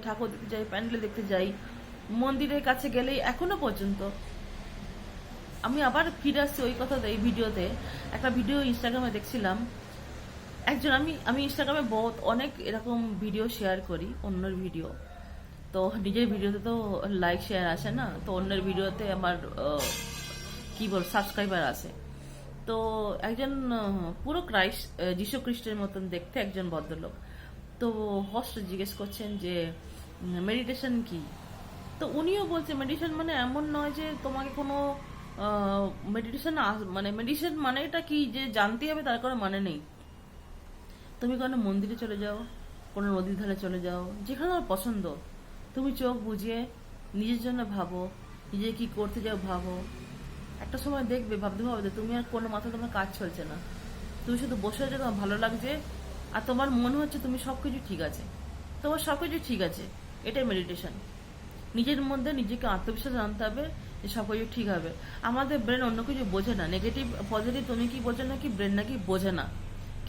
ঠাকুর দেখতে যাই, প্যান্ডেল দেখতে যাই, মন্দিরের কাছে গেলেই এখনো পর্যন্ত আমি আবার ফিরে আসছি ওই কথাতে। এই ভিডিওতে একটা ভিডিও ইনস্টাগ্রামে দেখছিলাম একজন, আমি ইনস্টাগ্রামে অনেক এরকম ভিডিও শেয়ার করি, অন্যের ভিডিও। তো নিজের ভিডিওতে তো লাইক শেয়ার আসে না, তো অন্যের ভিডিওতে আমার কি বল সাবস্ক্রাইবার আসে। তো একজন পুরো যীশু খ্রিস্টের মতন দেখতে একজন ভদ্রলোক, তো হোস্ট জিজ্ঞেস করছেন যে মেডিটেশন কি। তো উনিও বলছে মেডিটেশন মানে এমন নয় যে তোমাকে কোনো মেডিটেশন মানে মেডিটেশন মানে এটা কি যে জানতে হবে তার কোনো মানে নেই। তুমি কোনো মন্দিরে চলে যাও, কোনো নদীর ধারে চলে যাও, যেখানে তোমার পছন্দ, তুমি চোখ বুঝিয়ে নিজের জন্য ভাবো, নিজে কি করতে যাও ভাবো। একটা সময় দেখবে, ভাবতে ভাবতে তুমি আর কোনো মাথা তোমার কাজ চলছে না, তুমি শুধু বসে আছো, তোমার ভালো লাগছে, আর তোমার মনে হচ্ছে তুমি সবকিছু ঠিক আছে, তোমার সবকিছু ঠিক আছে। এটাই মেডিটেশন। নিজের মধ্যে নিজেকে আত্মবিশ্বাস আনতে হবে যে সবকিছু ঠিক হবে। আমাদের ব্রেন অন্য কিছু বোঝে না, নেগেটিভ পজিটিভ তুমি কি বোঝো নাকি ব্রেন নাকি বোঝে না,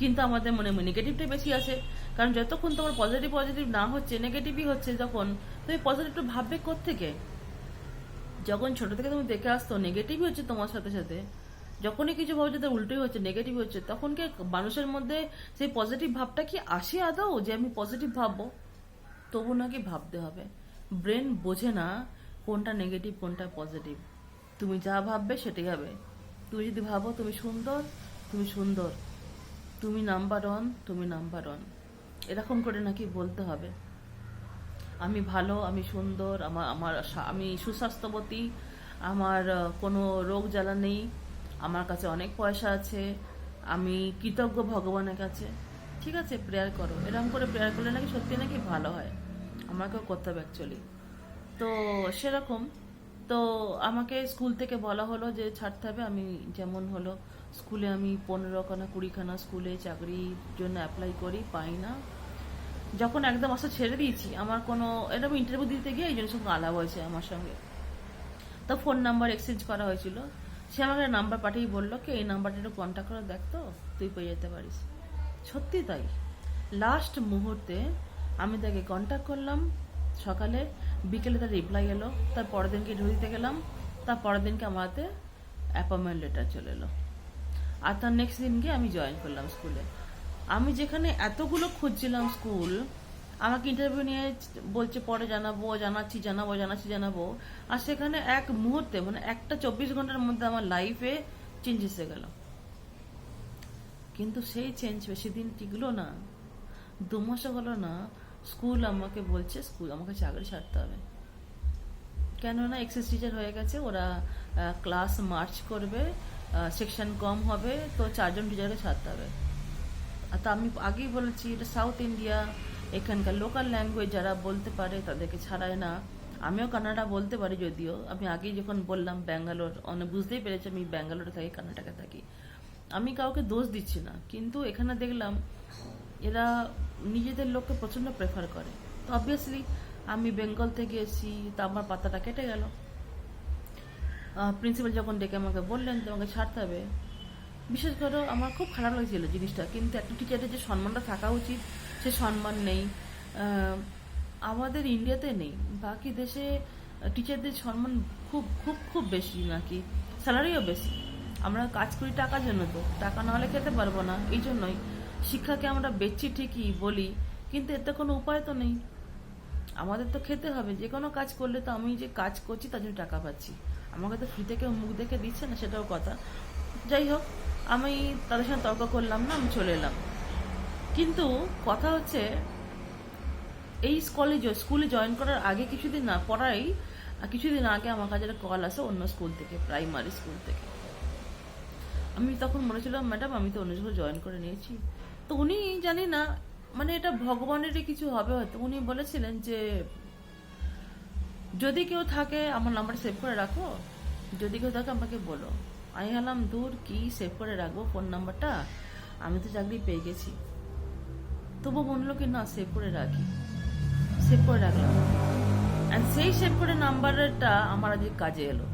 কিন্তু আমাদের মনে নেগেটিভটাই বেশি আছে। কারণ যতক্ষণ তোমার পজিটিভ পজিটিভ না হচ্ছে, নেগেটিভই হচ্ছে, যখন তুমি পজিটিভটা ভাববে কোত্থেকে? যখন ছোট থেকে তুমি দেখে আসতো নেগেটিভই হচ্ছে তোমার সাথে সাথে, যখনই কিছু ভাবছো তার উল্টোই হচ্ছে, নেগেটিভ হচ্ছে, তখন কি মানুষের মধ্যে সেই পজিটিভ ভাবটা কি আসে আদৌ যে আমি পজিটিভ ভাববো? তবু নাকি ভাবতে হবে। ব্রেন বোঝে না কোনটা নেগেটিভ কোনটা পজিটিভ। তুমি যা ভাববে সেটাই হবে। তুমি যদি ভাবো তুমি সুন্দর, তুমি সুন্দর, তুমি নাম্বার ওয়ান, তুমি নাম্বার ওয়ান, এরকম করে নাকি বলতে হবে। আমি ভালো, আমি সুন্দর, আমি সুস্বাস্থ্যবতী, আমার কোনো রোগ জ্বালা নেই, আমার কাছে অনেক পয়সা আছে, আমি কৃতজ্ঞ ভগবানের কাছে। ঠিক আছে, প্রেয়ার করো। এরকম করে প্রেয়ার করলে নাকি সত্যি নাকি ভালো হয়। আমাকেও করতে হবে অ্যাকচুয়ালি। তো সেরকম, তো আমাকে স্কুল থেকে বলা হলো যে ছাড়তে হবে। আমি যেমন হলো স্কুলে আমি 15খানা 20খানা স্কুলে চাকরির জন্য অ্যাপ্লাই করি, পাই না। যখন একদম আশা ছেড়ে দিয়েছি, আমার কোনো এরকম ইন্টারভিউ দিতে গিয়ে এই জনের সঙ্গে আলাপ হয়েছে আমার সঙ্গে, তো ফোন নাম্বার এক্সচেঞ্জ করা হয়েছিল। সে আমাকে নাম্বার পাঠিয়ে বললো কি এই নাম্বারটা একটু কন্ট্যাক্ট করে দেখতো, তুই পেয়ে যেতে পারিস। সত্যি তাই, লাস্ট মুহূর্তে আমি তাকে কন্ট্যাক্ট করলাম সকালে, বিকেলে তার রিপ্লাই এলো, তার পরের দিনকে ইন্টারভিউ দিতে গেলাম, তার পরের দিনকে আমার হাতে অ্যাপয়েন্টমেন্ট লেটার চলে এলো, আর তার নেক্সট দিনকে আমি জয়েন করলাম স্কুলে। আমি যেখানে এতগুলো খুঁজছিলাম স্কুল, আমাকে ইন্টারভিউ নিয়ে বলছে পরে জানাবো, জানাচ্ছি, আর সেখানে এক মুহূর্তে মানে একটা 24 ঘন্টার মধ্যে আমার লাইফে চেঞ্জ এসে গেল। কিন্তু সেই চেঞ্জ বেশি দিন টিকলো না, 2 মাসও হলো না, স্কুল আমাকে বলছে আমাকে চাকরি ছাড়তে হবে। কেননা এক্সেস টিচার হয়ে গেছে, ওরা ক্লাস মার্চ করবে, সেকশন কম হবে, তো 4জন টিচারকে ছাড়তে হবে। তো আমি আগেই বলেছি এটা সাউথ ইন্ডিয়া, এখানকার লোকাল ল্যাঙ্গুয়েজ যারা বলতে পারে তাদেরকে ছাড়ায় না। আমিও কানাডা বলতে পারি, যদিও আমি আগেই যখন বললাম ব্যাঙ্গালোর, অনেক বুঝতেই পেরেছি আমি ব্যাঙ্গালোরে থাকি, কর্ণাটকে থাকি। আমি কাউকে দোষ দিচ্ছি না, কিন্তু এখানে দেখলাম এরা নিজেদের লোককে প্রচণ্ড প্রেফার করে। তো অবভিয়াসলি আমি বেঙ্গল থেকে এসেছি, তা আমার পাতাটা কেটে গেল। প্রিন্সিপাল যখন ডেকে আমাকে বললেন তোমাকে ছাড়তে হবে, বিশেষ করে আমার খুব খারাপ লাগছিল জিনিসটা। কিন্তু একটা টিচারের যে সম্মানটা থাকা উচিত সে সম্মান নেই, আমাদের ইন্ডিয়াতে নেই। বাকি দেশে টিচারদের সম্মান খুব খুব খুব বেশি, নাকি স্যালারিও বেশি। আমরা কাজ করি টাকার জন্য, তো টাকা না হলে খেতে পারবো না, এই জন্যই শিক্ষাকে আমরা বেচছি ঠিকই বলি, কিন্তু এতে কোনো উপায় তো নেই। আমাদের তো খেতে হবে, যে কোনো কাজ করলে তো আমি যে কাজ করছি তার জন্য টাকা পাচ্ছি, আমাকে তো ফ্রি থেকে মুখ দেখে দিচ্ছে না, সেটাও কথা। যাই হোক, আমি তাদের সঙ্গে তর্ক করলাম না, আমি চলে এলাম। কিন্তু কথা হচ্ছে এই স্কুলে জয়েন করার আগে কিছুদিন না পড়াই, কিছুদিন আগে আমার কাছে একটা কল আসে অন্য স্কুল থেকে, প্রাইমারি স্কুল থেকে। আমি তখন মনে ছিল ম্যাডাম আমি তো অন্য স্কুলে জয়েন করে নিয়েছি। তো উনি জানি না, মানে এটা ভগবানেরই কিছু হবে হয়তো, উনি বলেছিলেন যে যদি কেউ থাকে আমার নাম্বার সেভ করে রাখো, যদি কেউ থাকে আমাকে বলো। আমি ভাবলাম দূর কি সেভ করে রাখবো ফোন নাম্বারটা, আমি তো চাকরি পেয়ে গেছি। তবু মনে হলো কি না সেভ করে রাখি, সেভ করে রাখলাম। অ্যান্ড সেই সেভ করে নাম্বারটা আমার আজকে কাজে এলো।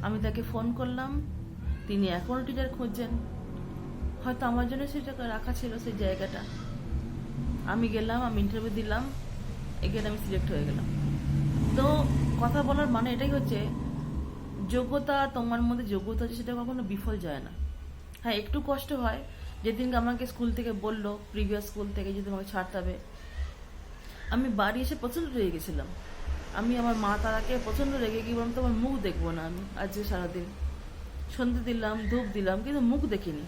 আমি তাকে ফোন করলাম, তিনি এখনও টিচার খুঁজছেন, হয়তো আমার জন্য সেটা রাখা ছিল সেই জায়গাটা। আমি গেলাম, আমি ইন্টারভিউ দিলাম, এগেন আমি সিলেক্ট হয়ে গেলাম। তো কথা বলার মানে এটাই হচ্ছে, যোগ্যতা, তোমার মধ্যে যোগ্যতা আছে সেটা কখনো বিফল যায় না। হ্যাঁ, একটু কষ্ট হয়। যেদিনকে আমাকে স্কুল থেকে বললো, প্রিভিয়াস স্কুল থেকে যে তোমাকে ছাড়তে হবে, আমি বাড়ি এসে প্রচণ্ড রেগে গেছিলাম। আমি আমার মা তারাকে প্রচণ্ড রেগে গিয়ে বললাম, তোমার মুখ দেখবো না আমি আজকে সারাদিন। সন্ধে দিলাম, ধূপ দিলাম, কিন্তু মুখ দেখিনি।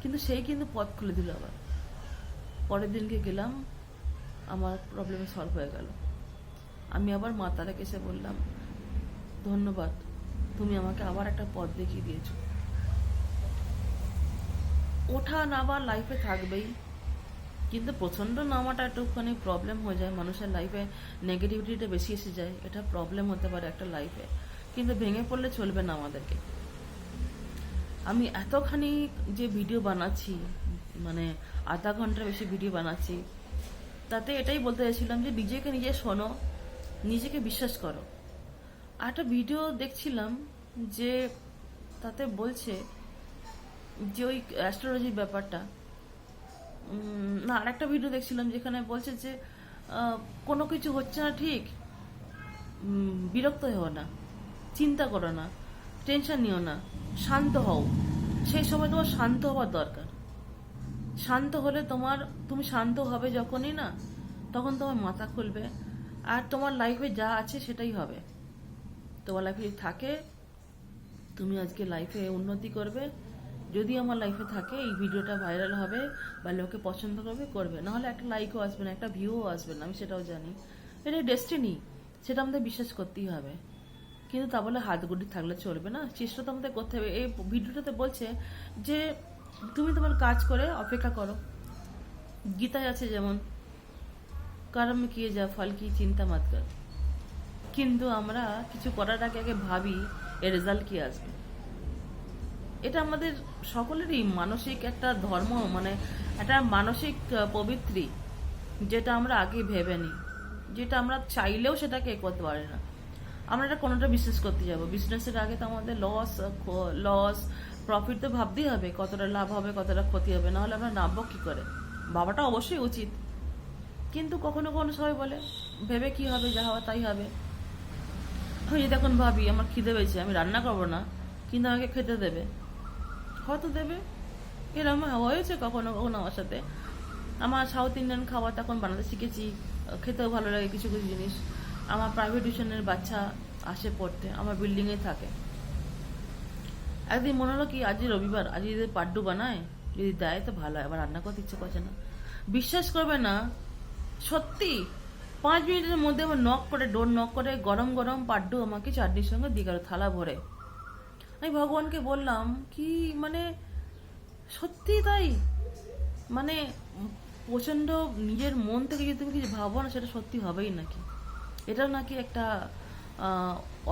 কিন্তু সেই কিন্তু পথ খুলে দিল আবার। পরের দিনকে গেলাম, আমার প্রবলেম সলভ হয়ে গেল। আমি আবার মা তারাকে এসে বললাম, ধন্যবাদ, তুমি আমাকে আবার একটা পথ দেখিয়ে দিয়েছো। ওঠা নামা লাইফে থাকবেই, কিন্তু প্রচণ্ড নামাটা একটুখানি প্রবলেম হয়ে যায়, মানুষের লাইফে নেগেটিভিটিটা বেশি এসে যায়, এটা প্রবলেম হতে পারে একটা লাইফে। কিন্তু ভেঙে পড়লে চলবে না আমাদেরকে। আমি এতখানি যে ভিডিও বানাচ্ছি, মানে আধা ঘন্টার বেশি ভিডিও বানাচ্ছি, তাতে এটাই বলতে চাইছিলাম যে নিজেকে নিজে শোনো, নিজেকে বিশ্বাস করো। আর একটা ভিডিও দেখছিলাম যে তাতে বলছে যে ওই অ্যাস্ট্রোলজির ব্যাপারটা, না আর একটা ভিডিও দেখছিলাম যেখানে বলছে যে কোনো কিছু হচ্ছে না ঠিক, বিরক্ত হও না, চিন্তা করো না, টেনশন নিও না, শান্ত হও। সেই সময় তোমার শান্ত হওয়ার দরকার। শান্ত হলে তুমি শান্ত হবে যখনই না, তখন তোমার মাথা খুলবে, আর তোমার লাইফে যা আছে সেটাই হবে। তোমার লাইফে যদি থাকে, তুমি আজকে লাইফে উন্নতি করবে। যদি আমার লাইফে থাকে, এই ভিডিওটা ভাইরাল হবে বা লোকে পছন্দ করবে, নাহলে একটা লাইকও আসবে না, একটা ভিউও আসবে না, আমি সেটাও জানি। এটা ডেস্টিনি, সেটা আমাদের বিশ্বাস করতেই হবে। কিন্তু তা বলে হাত গুটি থাকলে চলবে না, চেষ্টা তো আমাদের করতে হবে। এই ভিডিওটাতে বলছে যে তুমি তোমার কাজ করে অপেক্ষা করো। গীতায় আছে যেমন, কর্ম কিয়ে যা ফল কি চিন্তা মত কর। কিন্তু আমরা কিছু করার আগে আগে ভাবি এর রেজাল্ট কি আসবে। এটা আমাদের সকলেরই মানসিক একটা ধর্ম, মানে একটা মানসিক পবিত্রী, যেটা আমরা আগে ভেবে নিই, যেটা আমরা চাইলেও সেটাকে করতে পারি না। আমরা এটা কোনোটা বিজনেস করতে যাব, বিজনেসের আগে তো আমাদের লস প্রফিট তো ভাবতেই হবে, কতটা লাভ হবে কতটা ক্ষতি হবে, নাহলে আমরা নামবো কি করে। ভাবাটা অবশ্যই উচিত, কিন্তু কখনো কখনো সবাই বলে ভেবে কি হবে, যা হবে তাই হবে। আমি যদি এখন ভাবি আমার খিদে পেয়েছে, আমি রান্না করবো না, কিন্তু আমাকে খেতে দেবে, হয়তো দেবে। এরকম হয়েছে কখনো কখনো আমার সাথে। আমার সাউথ ইন্ডিয়ান খাবার তখন বানাতে শিখেছি, খেতেও ভালো লাগে কিছু কিছু জিনিস। আমার প্রাইভেট টিউশনের বাচ্চা আসে পড়তে, আমার বিল্ডিংয়ে থাকে। একদিন মনে হলো কি, আজ রবিবার, আজ যদি পাড্ডু বানায়, যদি দেয় তো ভালো হয়, আবার রান্না করতে ইচ্ছে করছে না। বিশ্বাস করবে না, সত্যি 5 মিনিটের মধ্যে আমার ডোর নক করে গরম গরম পাড্ডু আমাকে চাটনির সঙ্গে দিয়ে গেল থালা ভরে। আমি ভগবানকে বললাম কি, মানে সত্যি তাই, মানে প্রচন্ড নিজের মন থেকে যদি তুমি কিছু ভাবো না, সেটা সত্যি হবেই নাকি। এটাও নাকি একটা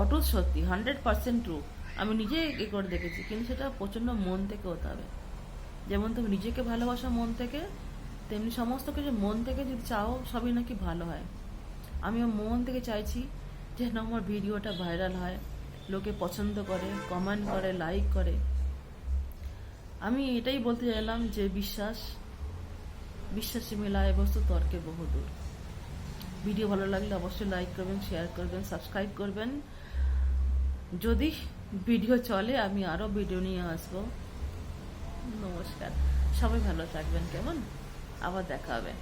অটুট সত্যি, 100% ট্রু। আমি নিজে এ করে দেখেছি, কিন্তু সেটা প্রচন্ড মন থেকে হতে হবে। যেমন তুমি নিজেকে ভালোবাসো মন থেকে, তেমনি সমস্ত কিছু মন থেকে যদি চাও, সবই নাকি ভালো হয়। আমিও মন থেকে চাইছি যেন আমার ভিডিওটা ভাইরাল হয়, লোকে পছন্দ করে, কমেন্ট করে, লাইক করে। আমি এটাই বলতে চাইলাম যে বিশ্বাসী মেলায় বস্তু তর্কে বহুদূর। ভিডিও ভালো লাগলে অবশ্যই লাইক করবেন, শেয়ার করবেন, সাবস্ক্রাইব করবেন। যদি ভিডিও চলে আমি আরও ভিডিও নিয়ে আসবো। নমস্কার, সবাই ভালো থাকবেন, কেমন, আবার দেখা হবে।